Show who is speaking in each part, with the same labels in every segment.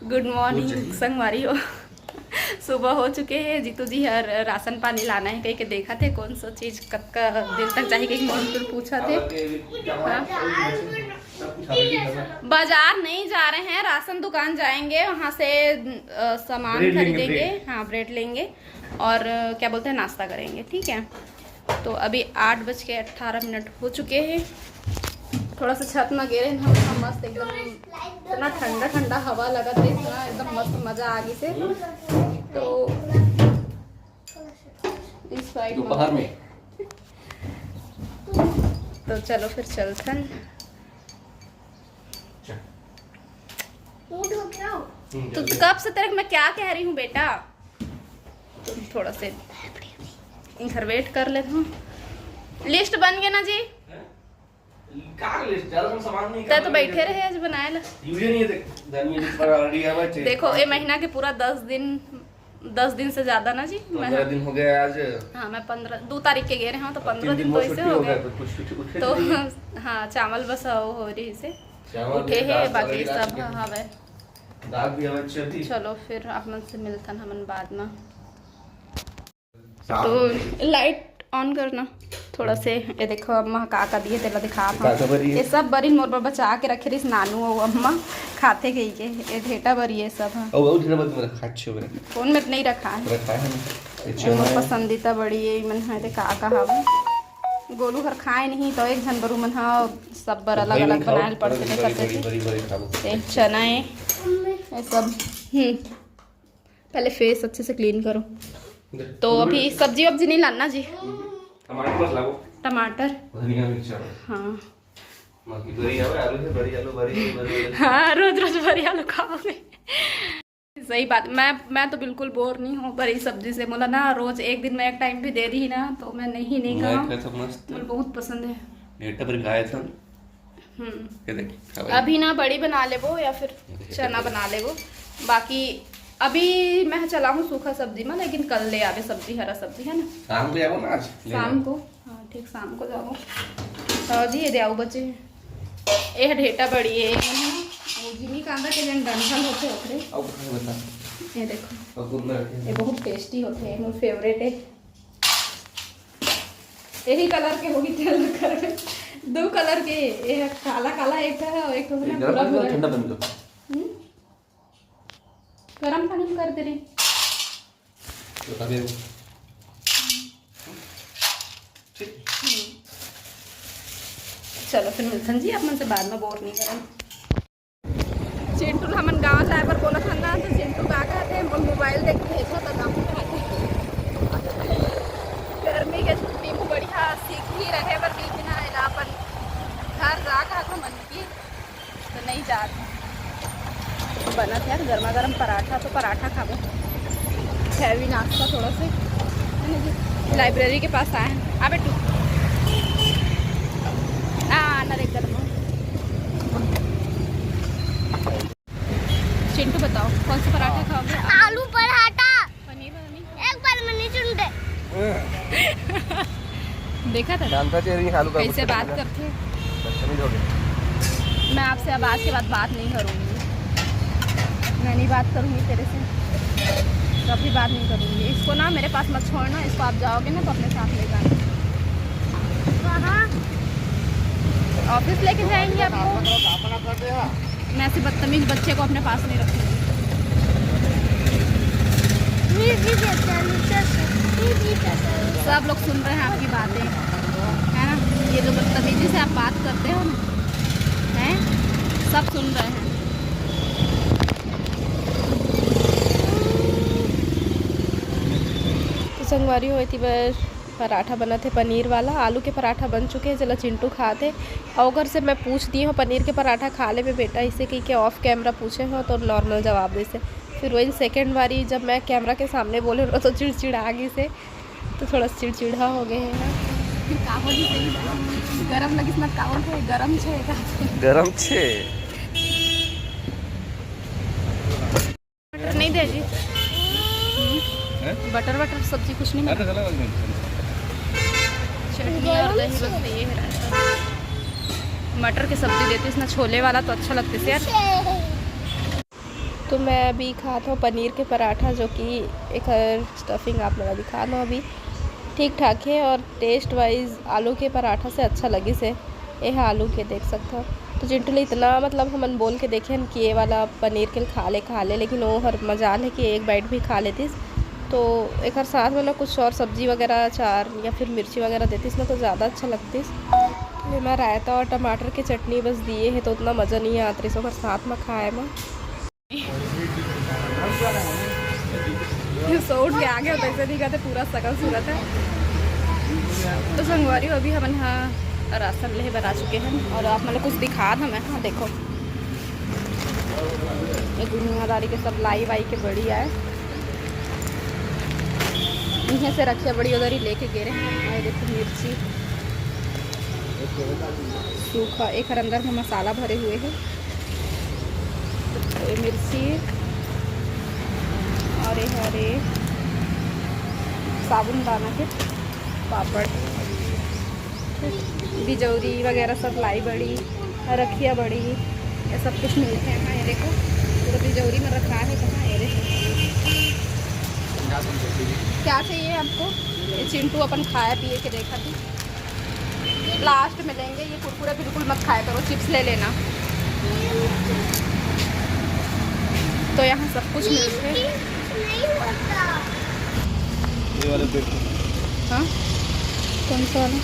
Speaker 1: Good morning संगवारी हो। सुबह हो चुके हैं। जीतू जी हर राशन पानी लाना है कहीं के देखा थे कौन सा चीज कब का दिन तक चाहिए कहीं मोहन पर पूछा थे। हाँ? बाजार नहीं जा रहे हैं, राशन दुकान जाएंगे, वहाँ से सामान खरीदेंगे। हाँ ब्रेड लेंगे और क्या बोलते हैं नाश्ता करेंगे। ठीक है, तो अभी 8:18 हो चुके हैं। थोड़ा सा छत में गिरे ना, मस्त एकदम इतना ठंडा ठंडा हवा लगा था, इतना एकदम मस्त मजा आ गई से। तो इस साइड बाहर में तो चलो फिर चलते हैं। तो कब से तेरे मैं क्या कह रही हूँ बेटा, तुम थोड़ा से इधर वेट कर लेता हूँ। लिस्ट बन गया ना जी? तो बैठे रहे आज बनाए ला। देखो ये महीना के पूरा 10 दिन से ज्यादा ना जी।
Speaker 2: 15 दिन हो गया आज।
Speaker 1: हाँ मैं 2 तारीख के गए रहे, तो 15 दिन तो ऐसे हो गए। तो हाँ चावल बस हो रही से उठे है, बाकी सब हवे। चलो फिर अपन से मिलता ना हमन बाद में। तो लाइट ऑन करना थोड़ा से। ये देखो अम्मा का दिए तेला दिखा था। ये सब बरी मोर पर बचा के रखे रही नानू और अम्मा खाते गई के। ये ढेटा बरी ये सब है। फोन में नहीं रखा है, पसंदीदा बड़ी है मन है। का हवा गोलू हर खाए नहीं तो एक झन बरू मन हाँ सब बर अलग अलग बनाए पड़ते करते। चना है ये सब। पहले फेस अच्छे से क्लीन करो। तो अभी सब्जी वब्जी नहीं लाना जी? टमाटर हाँ हाँ रोज रोज बड़ी आलू खाओगे। सही बात। मैं तो बिल्कुल बोर नहीं हूँ बड़ी सब्जी से। बोला ना रोज एक दिन में एक टाइम भी दे दी ना तो मैं नहीं खाऊं। मुझे बहुत पसंद है। अभी ना बड़ी बना ले वो या फिर चना बना ले वो। बाकी अभी मैं चला हूँ सूखा सब्जी में, लेकिन कल ले आवे सब्जी, हरा सब्जी है ना।
Speaker 2: शाम को जाओ ना आज? शाम को
Speaker 1: हाँ ठीक शाम को जाओ। हाँ जी ये दे आओ बच्चे। ये ढेटा बड़ी है वो जिमी कांदा के जन डंठल होते ओकरे। ये देखो ये बहुत टेस्टी होते हैं, मेरे फेवरेट है। यही कलर के होगी तेल कर 2 कलर के, एक काला काला एक है और एक पूरा पूरा ठंडा बन दो। गरम पानी में कर दे रही। चलो फिर मिलते जी अपन से बाद में, बोर नहीं करें। चिंटू हमन गाँव जाए पर बोला था ना, तो चिंटू का कहते मोबाइल देख के भेजा था गाँव गर्मी के छुट्टी में बढ़िया सीख ही रहे पर बीच ना अपन घर जा कहा था मन की तो नहीं जाते। बना था यार गर्मा गर्म पराठा, तो पराठा खाओ हैवी नाश्ता थोड़ा से है ना जी। लाइब्रेरी के पास आए हैं। आ बेटू ना देख गर्म। चिंटू बताओ कौन सा पराठा खाओगे?
Speaker 3: आलू पराठा।
Speaker 1: पनीर
Speaker 3: एक बार मैंने चुनते
Speaker 1: देखा था कैसे बात करते। मैं आपसे अब आज के बाद बात नहीं करूँगी, मैं नहीं बात करूँगी तेरे से, कभी बात नहीं करूँगी। इसको ना मेरे पास मत छोड़ना, इसको आप जाओगे ना तो अपने साथ ले जाना। ऑफिस लेके जाएंगे आपको। मैं ऐसे बदतमीज बच्चे को अपने पास नहीं रखूँगी। सब लोग सुन रहे हैं आपकी बातें है ना। ये जो बदतमीजी से आप बात करते हो ना हैं, सब सुन रहे हैं। संगवारी हुई थी बस पराठा बना थे पनीर वाला। आलू के पराठा बन चुके हैं, चला चिंटू खाते। और अगर से मैं पूछ दी हूँ पनीर के पराठा खा ले में बेटा, इसे कहीं के ऑफ कैमरा पूछे हो तो नॉर्मल जवाब दे से। फिर वही सेकंड बारी जब मैं कैमरा के सामने बोले रहा तो चिड़चिड़ा आगे से, तो थोड़ा चिड़चिड़ा हो गए हैं ना। गरम लगी ना कावन थे, गरम छे बटर नहीं दे जी। बटर वटर सब्जी कुछ नहीं, चटनी और दही बस ये है। मटर की सब्ज़ी देती ना छोले वाला तो अच्छा लगती है यार। तो मैं अभी खाता हूँ पनीर के पराठा, जो कि एक स्टफिंग आप लोग दिखा दो अभी ठीक ठाक है, और टेस्ट वाइज आलू के पराठा से अच्छा लगी से ये है आलू के देख सकते हो। तो चिंटू ने इतना मतलब हमन बोल के देखे कि ये वाला पनीर के खा ले, लेकिन वो हर मजाल है कि एक बाइट भी खा लेती। तो एक साथ में ना कुछ और सब्जी वगैरह अचार या फिर मिर्ची वगैरह देती ना तो ज़्यादा अच्छा लगती। तो मैं रायता और टमाटर की चटनी बस दिए है तो उतना मज़ा नहीं आता सो साथ में खाए में सो उठ के आगे होता ऐसे दिखाते पूरा सकल सूरत है। तो संगवारी अभी हम यहाँ राशन ले बना चुके हैं और आप मतलब कुछ दिखा था मैं। हाँ देखो ये दुनियादारी के सब लाई वाई के बड़ी आए इन्हें से रखे बड़ी उधर ही लेके गिरे। और देखो मिर्ची सूखा एक अंदर में मसाला भरे हुए हैं, तो मिर्ची और ये हरे साबुन दाना के पापड़ बिजौरी वगैरह सब लाई बड़ी रखिया बड़ी ये सब कुछ मिलते हैं। हाँ ये देखो पूरा बिजौरी में रखा है। कहाँ ये क्या चाहिए आपको? ये चिंटू अपन खाया पिए के देखा थी। लास्ट में लेंगे, ये कुरकुरे बिल्कुल मत खाया करो, चिप्स ले लेना। तो यहाँ सब कुछ मिलते हैं।
Speaker 2: ये वाला देखो।
Speaker 1: हाँ कौन सा वाला?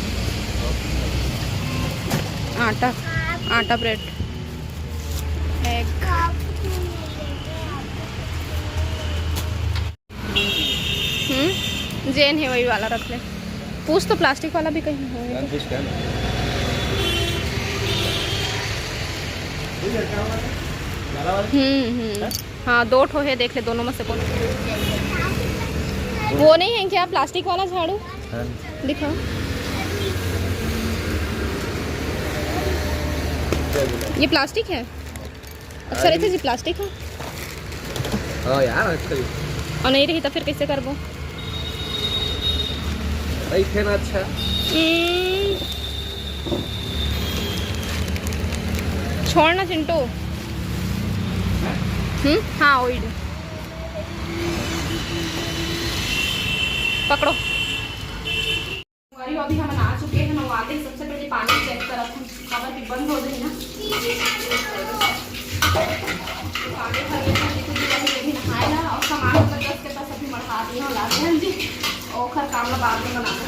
Speaker 1: आटा ब्रेड एक जेन है वही वाला रख ले। पूछ तो प्लास्टिक वाला भी कहीं होगा तो। हाँ 2 ठो है, देख ले दोनों में से कौन। वो नहीं है क्या प्लास्टिक वाला झाड़ू? दिखाओ ये प्लास्टिक है। अच्छा रहते जी प्लास्टिक है।
Speaker 2: हाँ यार
Speaker 1: और नहीं रही तो फिर कैसे करबो?
Speaker 2: थे ना अच्छा
Speaker 1: छोड़ना चिंटू। हाँ वही पकड़ो। अभी हम आ चुके हैं, हम आते ही सबसे पहले पानी चेक करा खबर भी बंद हो गई ना। पानी भी नहाया और सामान के पास अभी मढ़ा दिया लाते हैं जी और कामला बाद में बनाना।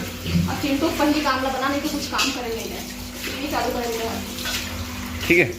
Speaker 1: और चिंटू पहले कामला बना नहीं तो कुछ काम करेंगे नहीं चालू करेंगे।
Speaker 2: ठीक है।